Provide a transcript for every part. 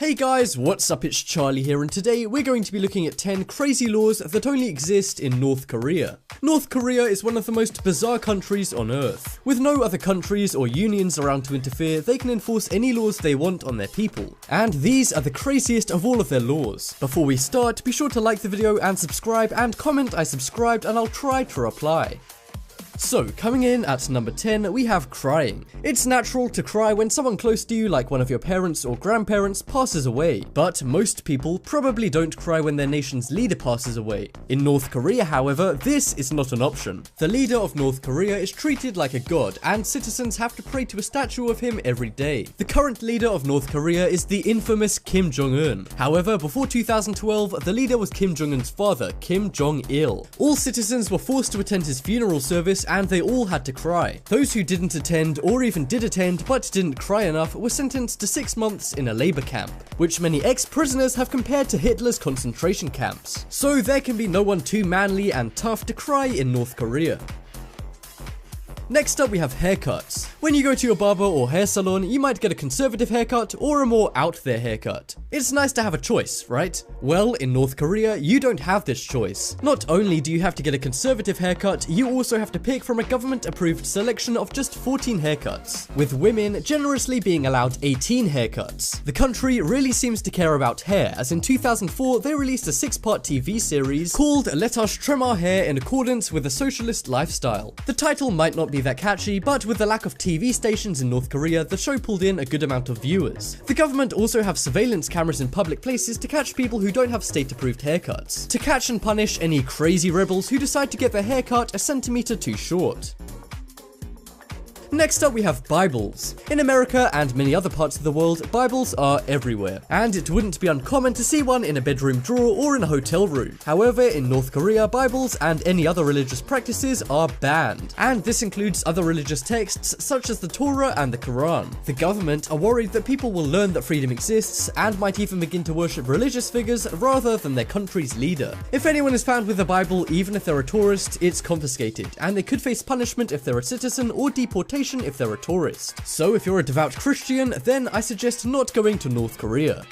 Hey guys, what's up? It's Charlie here, and today we're going to be looking at 10 crazy laws that only exist in North Korea. North Korea is one of the most bizarre countries on earth. With no other countries or unions around to interfere, they can enforce any laws they want on their people. And these are the craziest of all of their laws. Before we start, be sure to like the video and subscribe, and comment I subscribed and I'll try to reply. So, coming in at number 10, we have crying. It's natural to cry when someone close to you, like one of your parents or grandparents, passes away. But most people probably don't cry when their nation's leader passes away. In North Korea, however, this is not an option. The leader of North Korea is treated like a god, and citizens have to pray to a statue of him every day. The current leader of North Korea is the infamous Kim Jong-un. However, before 2012, the leader was Kim Jong-un's father, Kim Jong-il. All citizens were forced to attend his funeral service, and they all had to cry. Those who didn't attend, or even did attend but didn't cry enough, were sentenced to 6 months in a labor camp, which many ex-prisoners have compared to Hitler's concentration camps. So there can be no one too manly and tough to cry in North Korea. Next up, we have haircuts. When you go to your barber or hair salon, you might get a conservative haircut or a more out there haircut. It's nice to have a choice, right? Well, in North Korea, you don't have this choice. Not only do you have to get a conservative haircut, you also have to pick from a government-approved selection of just 14 haircuts, with women generously being allowed 18 haircuts. The country really seems to care about hair, as in 2004 they released a 6-part TV series called Let Us Trim Our Hair in Accordance with a Socialist Lifestyle. The title might not be that catchy, but with the lack of TV stations in North Korea, the show pulled in a good amount of viewers. The government also have surveillance cameras in public places to catch people who don't have state-approved haircuts, to catch and punish any crazy rebels who decide to get their haircut a centimeter too short. Next up, we have Bibles. In America and many other parts of the world, Bibles are everywhere, and it wouldn't be uncommon to see one in a bedroom drawer or in a hotel room. However, in North Korea, Bibles and any other religious practices are banned, and this includes other religious texts such as the Torah and the Quran. The government are worried that people will learn that freedom exists and might even begin to worship religious figures rather than their country's leader. If anyone is found with a Bible, even if they're a tourist, it's confiscated, and they could face punishment if they're a citizen or deportation if they're a tourist. So if you're a devout Christian, then I suggest not going to North Korea.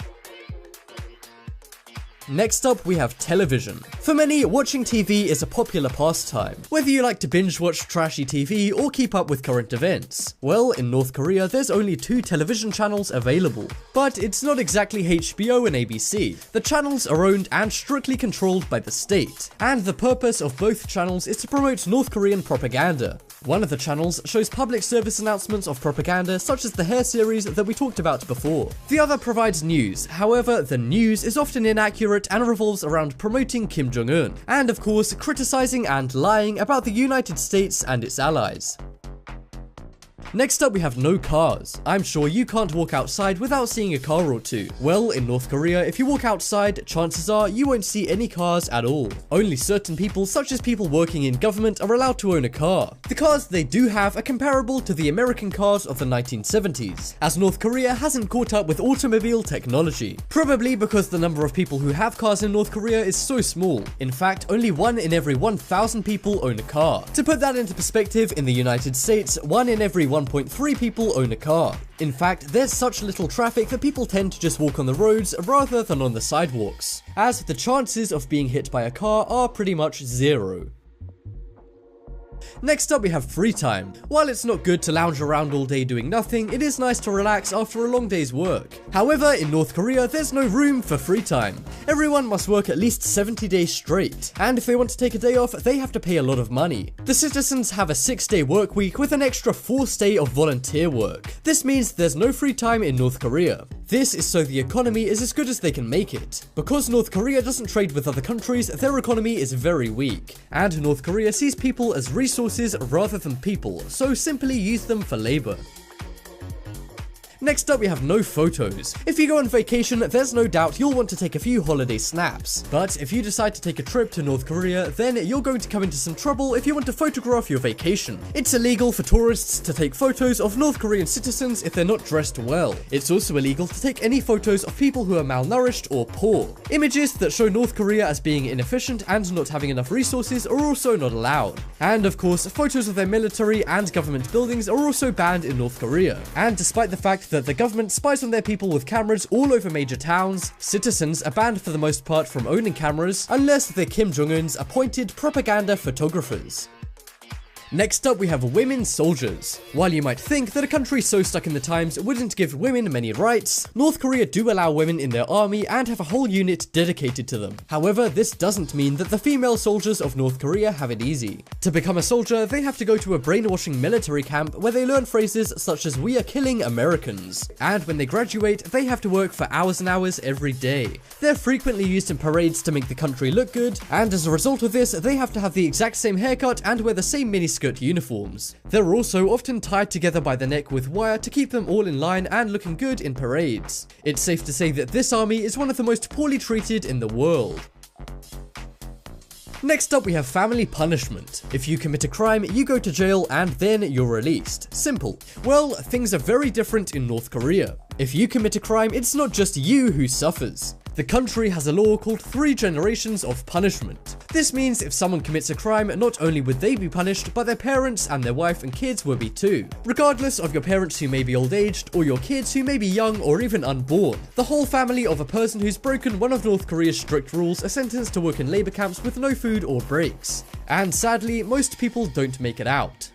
Next up, we have television. For many, watching TV is a popular pastime, whether you like to binge watch trashy TV or keep up with current events. Well, in North Korea, there's only 2 television channels available, but it's not exactly HBO and ABC. The channels are owned and strictly controlled by the state, and the purpose of both channels is to promote North Korean propaganda. One of the channels shows public service announcements of propaganda such as the hair series that we talked about before. The other provides news, however, the news is often inaccurate and revolves around promoting Kim Jong-un, and of course criticizing and lying about the United States and its allies. Next up, we have no cars. I'm sure you can't walk outside without seeing a car or two. Well, in North Korea, if you walk outside, chances are you won't see any cars at all. Only certain people, such as people working in government, are allowed to own a car. The cars they do have are comparable to the American cars of the 1970s, as North Korea hasn't caught up with automobile technology. Probably because the number of people who have cars in North Korea is so small. In fact, only 1 in every 1,000 people own a car. To put that into perspective, in the United States, 1 in every 1.3 people own a car. In fact, there's such little traffic that people tend to just walk on the roads rather than on the sidewalks, as the chances of being hit by a car are pretty much 0. Next up, we have free time. While it's not good to lounge around all day doing nothing, it is nice to relax after a long day's work. However, in North Korea, there's no room for free time. Everyone must work at least 70 days straight, and if they want to take a day off, they have to pay a lot of money. The citizens have a 6-day work week with an extra 4th day of volunteer work. This means there's no free time in North Korea. This is so the economy is as good as they can make it. Because North Korea doesn't trade with other countries, their economy is very weak, and North Korea sees people as resources rather than people, so simply use them for labor. Next up, we have no photos. If you go on vacation, there's no doubt you'll want to take a few holiday snaps. But if you decide to take a trip to North Korea, then you're going to come into some trouble if you want to photograph your vacation. It's illegal for tourists to take photos of North Korean citizens if they're not dressed well. It's also illegal to take any photos of people who are malnourished or poor. Images that show North Korea as being inefficient and not having enough resources are also not allowed. And of course, photos of their military and government buildings are also banned in North Korea. And despite the fact fact that the government spies on their people with cameras all over major towns. Citizens are banned for the most part from owning cameras, unless they're Kim Jong-un's appointed propaganda photographers. Next up, we have women soldiers. While you might think that a country so stuck in the times wouldn't give women many rights, North Korea do allow women in their army and have a whole unit dedicated to them. However, this doesn't mean that the female soldiers of North Korea have it easy. To become a soldier, they have to go to a brainwashing military camp where they learn phrases such as "we are killing Americans." And when they graduate, they have to work for hours and hours every day. They're frequently used in parades to make the country look good, and as a result of this, they have to have the exact same haircut and wear the same miniskirt uniforms. They're also often tied together by the neck with wire to keep them all in line and looking good in parades. It's safe to say that this army is one of the most poorly treated in the world. Next up, we have family punishment. If you commit a crime, you go to jail and then you're released. Simple. Well, things are very different in North Korea. If you commit a crime, it's not just you who suffers. The country has a law called 3 generations of punishment. This means if someone commits a crime, not only would they be punished, but their parents and their wife and kids will be too. Regardless of your parents who may be old-aged, or your kids who may be young or even unborn. The whole family of a person who's broken one of North Korea's strict rules are sentenced to work in labor camps with no food or breaks. And sadly, most people don't make it out.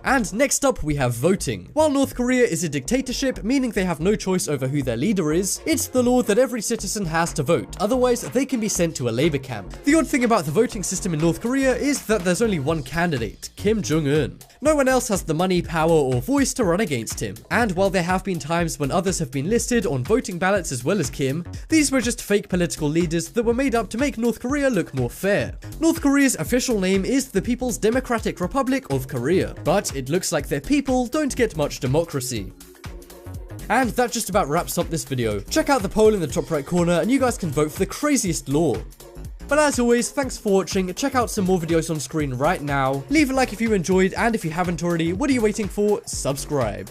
And next up, we have voting. While North Korea is a dictatorship, meaning they have no choice over who their leader is, it's the law that every citizen has to vote, otherwise they can be sent to a labor camp. The odd thing about the voting system in North Korea is that there's only one candidate, Kim Jong-un. No one else has the money, power, or voice to run against him. And while there have been times when others have been listed on voting ballots as well as Kim, these were just fake political leaders that were made up to make North Korea look more fair. North Korea's official name is the People's Democratic Republic of Korea, but it looks like their people don't get much democracy. And that just about wraps up this video. Check out the poll in the top right corner and you guys can vote for the craziest law. But as always, thanks for watching. Check out some more videos on screen right now. Leave a like if you enjoyed, and if you haven't already, what are you waiting for? Subscribe.